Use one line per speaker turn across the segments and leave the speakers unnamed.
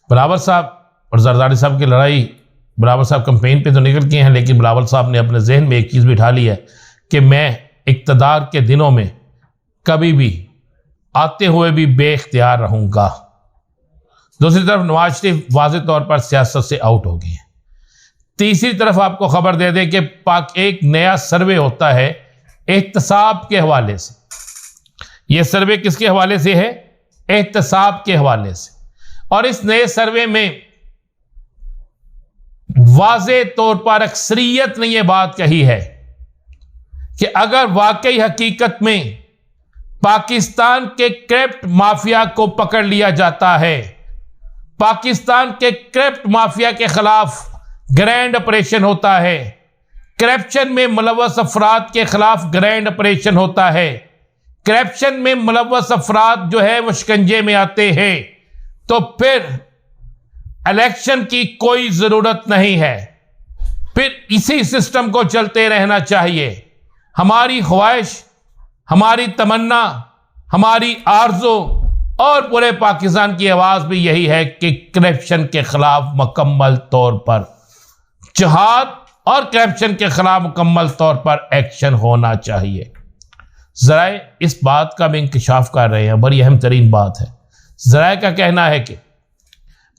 بلاول صاحب اور زرداری صاحب کی لڑائی، بلاول صاحب کمپین پہ تو نکل کے ہیں، لیکن بلاول صاحب نے اپنے ذہن میں ایک چیز بٹھا لی ہے کہ میں اقتدار کے دنوں میں کبھی بھی آتے ہوئے بھی بے اختیار رہوں گا۔ دوسری طرف نواز شریف واضح طور پر سیاست سے آؤٹ ہو گئے ہیں۔ تیسری طرف آپ کو خبر دے دیں کہ ایک نیا سروے ہوتا ہے احتساب کے حوالے سے۔ یہ سروے کس کے حوالے سے ہے؟ احتساب کے حوالے سے۔ اور اس نئے سروے میں واضح طور پر اکثریت نے یہ بات کہی ہے کہ اگر واقعی حقیقت میں پاکستان کے کرپٹ مافیا کو پکڑ لیا جاتا ہے، پاکستان کے کرپٹ مافیا کے خلاف گرینڈ آپریشن ہوتا ہے، کرپشن میں ملوث افراد کے خلاف گرینڈ آپریشن ہوتا ہے، کرپشن میں ملوث افراد جو ہے وہ شکنجے میں آتے ہیں، تو پھر الیکشن کی کوئی ضرورت نہیں ہے، پھر اسی سسٹم کو چلتے رہنا چاہیے۔ ہماری خواہش، ہماری تمنا، ہماری آرزو اور پورے پاکستان کی آواز بھی یہی ہے کہ کرپشن کے خلاف مکمل طور پر جہاد اور کرپشن کے خلاف مکمل طور پر ایکشن ہونا چاہیے۔ ذرائع اس بات کا بھی انکشاف کر رہے ہیں، بڑی اہم ترین بات ہے۔ ذرائع کا کہنا ہے کہ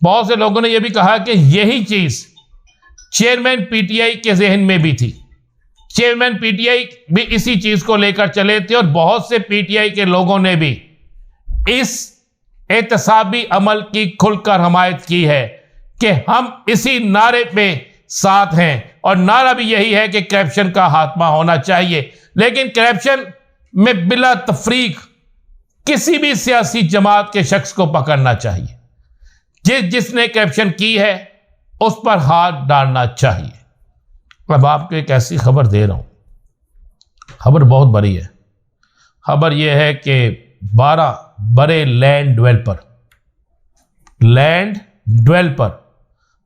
بہت سے لوگوں نے یہ بھی کہا کہ یہی چیز چیئرمین پی ٹی آئی کے ذہن میں بھی تھی، چیئرمین پی ٹی آئی بھی اسی چیز کو لے کر چلے تھے، اور بہت سے پی ٹی آئی کے لوگوں نے بھی اس احتسابی عمل کی کھل کر حمایت کی ہے کہ ہم اسی نعرے پہ ساتھ ہیں، اور نعرہ بھی یہی ہے کہ کرپشن کا خاتمہ ہونا چاہیے۔ لیکن کرپشن میں بلا تفریق کسی بھی سیاسی جماعت کے شخص کو پکڑنا چاہیے، جس نے کرپشن کی ہے اس پر ہاتھ ڈالنا چاہیے۔ اب آپ کو ایک ایسی خبر دے رہا ہوں، خبر بہت بڑی ہے۔ خبر یہ ہے کہ 12 بڑے لینڈ ڈویلپر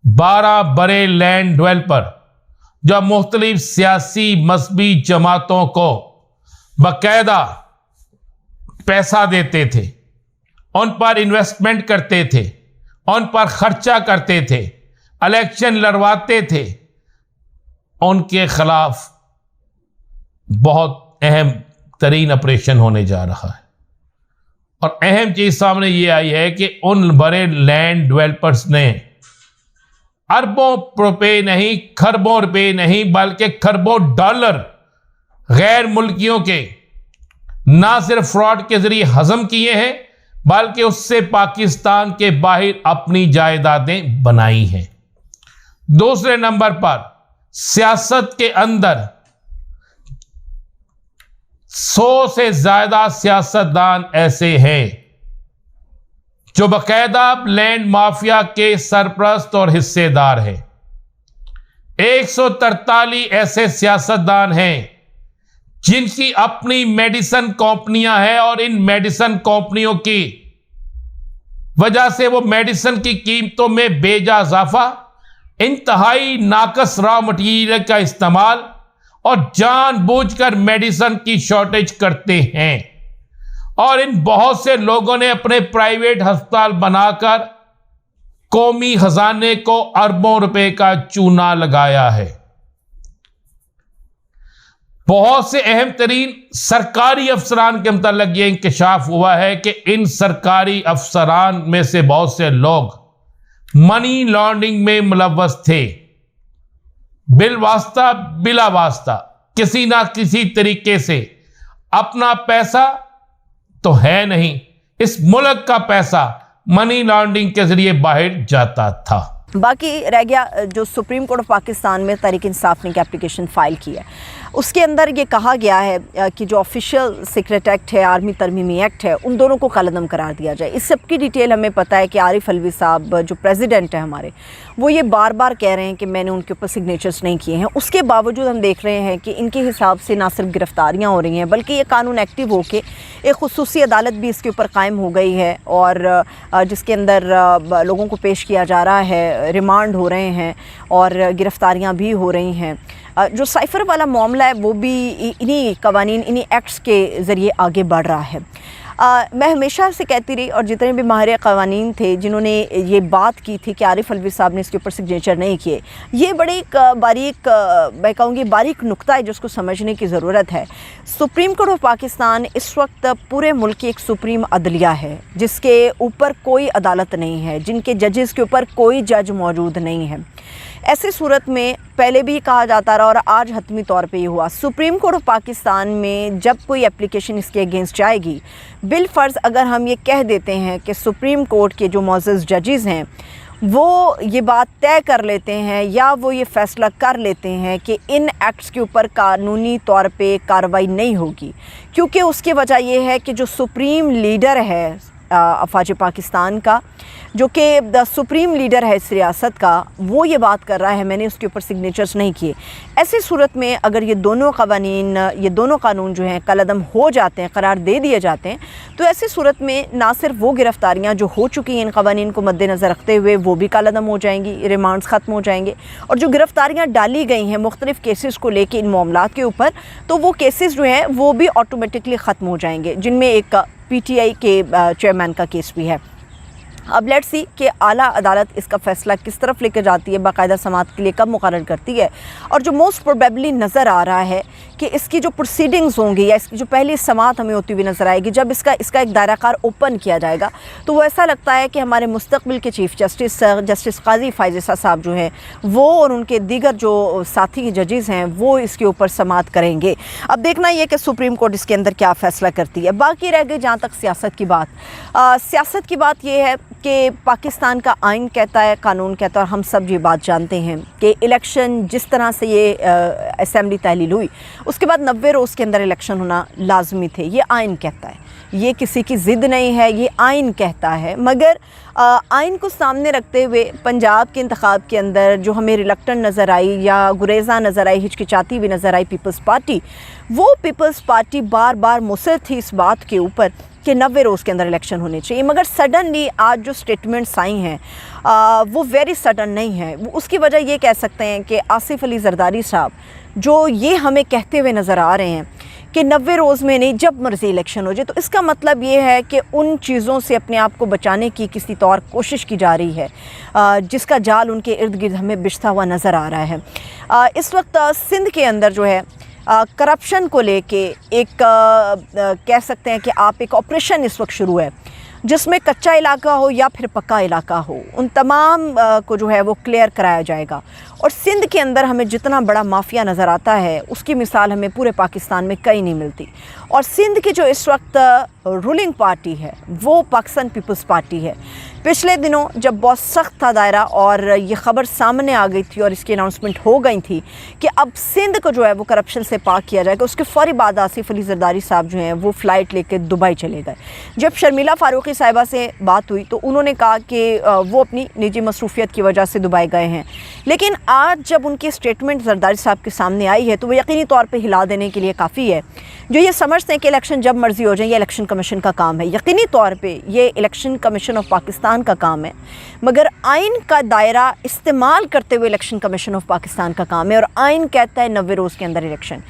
12 بڑے لینڈ ڈویلپر جو مختلف سیاسی مذہبی جماعتوں کو باقاعدہ پیسہ دیتے تھے، ان پر انویسٹمنٹ کرتے تھے، ان پر خرچہ کرتے تھے، الیکشن لڑواتے تھے، ان کے خلاف بہت اہم ترین آپریشن ہونے جا رہا ہے۔ اور اہم چیز سامنے یہ آئی ہے کہ ان بڑے لینڈ ڈیولپرز نے اربوں روپے نہیں، کھربوں روپے نہیں، بلکہ کھربوں ڈالر غیر ملکیوں کے نہ صرف فراڈ کے ذریعے ہضم کیے ہیں، بلکہ اس سے پاکستان کے باہر اپنی جائیدادیں بنائی ہیں۔ دوسرے نمبر پر سیاست کے اندر 100 سے زیادہ سیاستدان ایسے ہیں جو باقاعدہ لینڈ مافیا کے سرپرست اور حصے دار ہیں۔ 143 ایسے سیاستدان ہیں جن کی اپنی میڈیسن کمپنیاں ہیں، اور ان میڈیسن کمپنیوں کی وجہ سے وہ میڈیسن کی قیمتوں میں بے جا اضافہ، انتہائی ناقص را مٹیریل کا استعمال اور جان بوجھ کر میڈیسن کی شارٹیج کرتے ہیں۔ اور ان بہت سے لوگوں نے اپنے پرائیویٹ ہسپتال بنا کر قومی خزانے کو اربوں روپے کا چونا لگایا ہے۔ بہت سے اہم ترین سرکاری افسران کے متعلق یہ انکشاف ہوا ہے کہ ان سرکاری افسران میں سے بہت سے لوگ منی لانڈرنگ میں ملوث تھے، بالواسطہ بلا واسطہ کسی نہ کسی طریقے سے۔ اپنا پیسہ تو ہے نہیں، اس ملک کا پیسہ منی لانڈرنگ کے ذریعے باہر جاتا تھا۔
باقی رہ گیا جو سپریم کورٹ آف پاکستان میں تحریک انصاف نے ایک اپلیکیشن فائل کی ہے، اس کے اندر یہ کہا گیا ہے کہ جو آفیشیل سیکرٹ ایکٹ ہے، آرمی ترمیمی ایکٹ ہے، ان دونوں کو کالعدم قرار دیا جائے۔ اس سب کی ڈیٹیل ہمیں پتہ ہے کہ عارف علوی صاحب جو پریزیڈنٹ ہیں ہمارے، وہ یہ بار بار کہہ رہے ہیں کہ میں نے ان کے اوپر سگنیچرز نہیں کیے ہیں۔ اس کے باوجود ہم دیکھ رہے ہیں کہ ان کے حساب سے نہ صرف گرفتاریاں ہو رہی ہیں، بلکہ یہ قانون ایکٹیو ہو کے ایک خصوصی عدالت بھی اس کے اوپر قائم ہو گئی ہے، اور جس کے اندر لوگوں کو پیش کیا جا رہا ہے، ریمانڈ ہو رہے ہیں اور گرفتاریاں بھی ہو رہی ہیں۔ جو سائفر والا معاملہ ہے وہ بھی انہی قوانین، انہی ایکٹس کے ذریعے آگے بڑھ رہا ہے۔ मैं हमेशा से कहती रही, और जितने भी माहिर क़वानीन थे जिन्होंने ये बात की थी कि आरिफ अलवी साहब ने इसके ऊपर सिग्नेचर नहीं किए, ये बड़ी एक बारीक, मैं कहूँगी बारीक नुक्ता है जिसको समझने की ज़रूरत है। सुप्रीम कोर्ट ऑफ पाकिस्तान इस वक्त पूरे मुल्क की एक सुप्रीम अदलिया है जिसके ऊपर कोई अदालत नहीं है, जिनके जजेस के ऊपर कोई जज मौजूद नहीं है। ऐसी सूरत में पहले भी कहा जाता रहा और आज हतमी तौर पे ये हुआ, सुप्रीम कोर्ट ऑफ पाकिस्तान में जब कोई एप्लीकेशन इसके अगेंस्ट जाएगी, बिल फ़र्ज़ अगर हम ये कह देते हैं कि सुप्रीम कोर्ट के जो मौजूद जजेस हैं वो ये बात तय कर लेते हैं या वो ये फ़ैसला कर लेते हैं कि इन एक्ट्स के ऊपर कानूनी तौर पे कार्रवाई नहीं होगी, क्योंकि उसकी वजह ये है कि जो सुप्रीम लीडर है अफवाज पाकिस्तान का, जो कि द सुप्रीम लीडर है इस रियासत का, वो ये बात कर रहा है मैंने उसके ऊपर सिग्नेचर्स नहीं किए। ऐसी सूरत में अगर ये दोनों क़वानीन, ये दोनों कानून जो हैं कलअदम हो जाते हैं, करार दे दिए जाते हैं, तो ऐसी सूरत में ना सिर्फ वो गिरफ़्तारियाँ जो हो चुकी हैं इन क़वानीन को मद्देनज़र रखते हुए वो भी कलअदम हो जाएंगी, रिमांड्स ख़त्म हो जाएंगे, और जो गिरफ़्तारियाँ डाली गई हैं मुख्तलिफ़ केसेस को लेके इन मामलात के ऊपर, तो वो केसेस जो हैं वो भी ऑटोमेटिकली ख़त्म हो जाएंगे, जिनमें एक PTI के चेयरमैन का केस भी है। अब लेट्स सी कि आला अदालत इसका फ़ैसला किस तरफ लेकर जाती है, बाकायदा समात के लिए कब मुकर्रर करती है, और जो मोस्ट प्रोबेबली नज़र आ रहा है कि इसकी जो प्रोसीडिंग्स होंगी या इसकी जो पहली समात हमें होती हुई नज़र आएगी, जब इसका एक दायरा कार ओपन किया जाएगा, तो वो ऐसा लगता है कि हमारे मुस्तक़बिल के चीफ़ जस्टिस क़ाज़ी फ़ाइज़ ईसा साहब जो हैं वो और उनके दीगर जो साथी जजेस हैं वो इसके ऊपर समात करेंगे। अब देखना ये कि सुप्रीम कोर्ट इसके अंदर क्या फ़ैसला करती है। बाकी रह गई जहाँ तक सियासत की बात, सियासत की बात ये है कि पाकिस्तान का आइन कहता है, कानून कहता है, और हम सब ये बात जानते हैं कि इलेक्शन जिस तरह से ये असेंबली तहलील हुई उसके बाद 90 रोज़ के अंदर इलेक्शन होना लाजमी थे, ये आइन कहता है, ये किसी की ज़िद नहीं है, ये आइन कहता है। मगर आइन को सामने रखते हुए पंजाब के इंतखाब के अंदर जो हमें रिलक्टेंट नज़र आई या गुरेज़ा नज़र आई, हिचकिचाती हुई नज़र आई पीपल्स पार्टी, वो पीपल्स पार्टी बार बार मुसर थी इस बात के ऊपर कि 90 रोज़ के अंदर इलेक्शन होने चाहिए, मगर सडनली आज जो स्टेटमेंट्स आई हैं वो वेरी सडन नहीं है। उसकी वजह ये कह सकते हैं कि आसिफ अली जरदारी साहब जो ये हमें कहते हुए नज़र आ रहे हैं कि 90 रोज़ में नहीं, जब मर्ज़ी इलेक्शन हो जाए, तो इसका मतलब ये है कि उन चीज़ों से अपने आप को बचाने की किसी तौर कोशिश की जा रही है जिसका जाल उनके इर्द गिर्द हमें बिछता हुआ नज़र आ रहा है। इस वक्त सिंध के अंदर जो है करप्शन को लेके एक कह सकते हैं कि आप एक ऑपरेशन इस वक्त शुरू है जिसमें कच्चा इलाका हो या फिर पक्का इलाका हो, उन तमाम को जो है वो क्लियर कराया जाएगा। और सिंध के अंदर हमें जितना बड़ा माफिया नज़र आता है उसकी मिसाल हमें पूरे पाकिस्तान में कहीं नहीं मिलती। और सिंध की जो इस वक्त रूलिंग पार्टी है वो पाकिस्तान पीपल्स पार्टी है। पिछले दिनों जब बहुत सख्त था दायरा और ये ख़बर सामने आ गई थी और इसकी अनाउंसमेंट हो गई थी कि अब सिंध को जो है वो करप्शन से पाक किया जाएगा, उसके फ़ौरी बाद आसिफ अली जरदारी साहब जो हैं वो फ़्लाइट लेकर दुबई चले गए। जब शर्मिला फ़ारूकी साहिबा से बात हुई तो उन्होंने कहा कि वो अपनी निजी मसरूफियत की वजह से दुबई गए हैं, लेकिन आज जब उनकी स्टेटमेंट जरदारी साहब के सामने आई है तो वो यकीनी तौर पर हिला देने के लिए काफ़ी है। जो ये समझते हैं कि इलेक्शन जब मर्ज़ी हो जाए, ये इलेक्शन कमीशन का काम है, यकीनी तौर पे ये इलेक्शन कमीशन ऑफ पाकिस्तान का काम है, मगर आइन का दायरा इस्तेमाल करते हुए इलेक्शन कमीशन ऑफ पाकिस्तान का काम है। और आइन कहता है 90 रोज़ के अंदर इलेक्शन।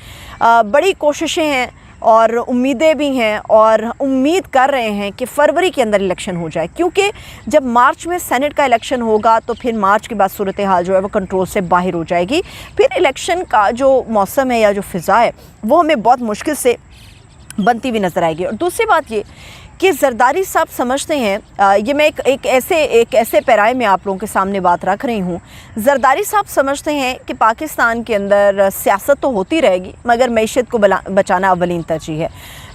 बड़ी कोशिशें हैं और उम्मीदें भी हैं और उम्मीद कर रहे हैं कि फरवरी के अंदर इलेक्शन हो जाए, क्योंकि जब मार्च में सेनेट का इलेक्शन होगा तो फिर मार्च के बाद सूरत हाल जो है वो कंट्रोल से बाहर हो जाएगी। फिर इलेक्शन का जो मौसम है या जो फ़िज़ा है वो हमें बहुत मुश्किल से बनती हुई नज़र आएगी। और दूसरी बात ये कि जरदारी साहब समझते हैं, ये मैं एक ऐसे पैराए में आप लोगों के सामने बात रख रही हूँ, जरदारी साहब समझते हैं कि पाकिस्तान के अंदर सियासत तो होती रहेगी मगर मईशत को बचाना अवलीन तरजीह है।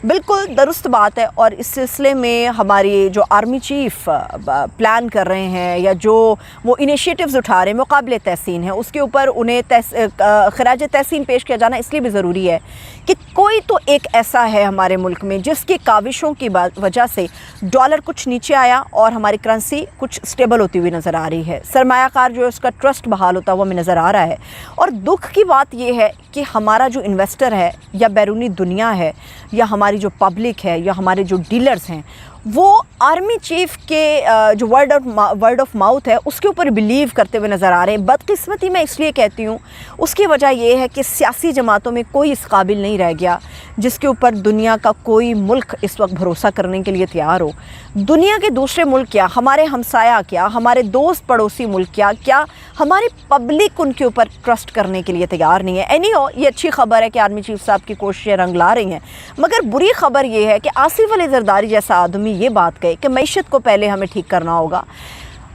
बिल्कुल दुरुस्त बात है। और इस सिलसिले में हमारी जो आर्मी चीफ़ प्लान कर रहे हैं या जो वो इनिशिएटिव्स उठा रहे हैं वो काबिल तहसीन है, उसके ऊपर उन्हें खराज तहसीन पेश किया जाना इसलिए भी ज़रूरी है कि कोई तो एक ऐसा है हमारे मुल्क में जिसकी काविशों की वजह से डॉलर कुछ नीचे आया और हमारी करेंसी कुछ स्टेबल होती हुई नज़र आ रही है, सरमायाकार जो है उसका ट्रस्ट बहाल होता हुआ हमें नज़र आ रहा है। और दुख की बात यह है कि हमारा जो इन्वेस्टर है या बैरूनी दुनिया है या हमारी जो पब्लिक है या हमारे जो डीलर्स हैं वो आर्मी चीफ के जो वर्ड ऑफ माउथ है उसके ऊपर बिलीव करते हुए नज़र आ रहे हैं। बदकिस्मती मैं इसलिए कहती हूँ, उसकी वजह यह है कि सियासी जमातों में कोई इस काबिल नहीं रह गया जिसके ऊपर दुनिया का कोई मुल्क इस वक्त भरोसा करने के लिए तैयार हो। दुनिया के दूसरे मुल्क क्या, हमारे हमसाया क्या, हमारे दोस्त पड़ोसी मुल्क क्या हमारी पब्लिक उनके ऊपर ट्रस्ट करने के लिए तैयार नहीं है। एनीहो, ये अच्छी खबर है कि आर्मी चीफ साहब की कोशिशें रंग ला रही हैं, मगर बुरी खबर ये है कि आसिफ अली जरदारी जैसा आदमी ये बात कहे कि मईशत को पहले हमें ठीक करना होगा।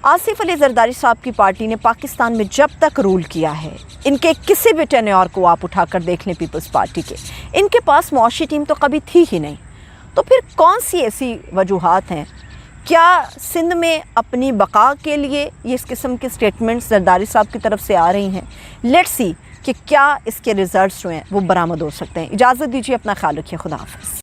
आसिफ अली जरदारी साहब की पार्टी ने पाकिस्तान में जब तक रूल किया है, इनके किसी भी टेन्योर को आप उठाकर देख लें पीपल्स पार्टी के, इनके पास मुआशी टीम तो कभी थी ही नहीं। तो फिर कौन सी ऐसी वजूहात हैं? क्या सिंध में अपनी बका के लिए ये इस किस्म के स्टेटमेंट्स जरदारी साहब की तरफ से आ रही हैं? लेट्स सी कि क्या इसके रिजल्ट्स जो हैं वो बरामद हो सकते हैं। इजाज़त दीजिए, अपना ख्याल रखिए, खुदा हाफ़िज़।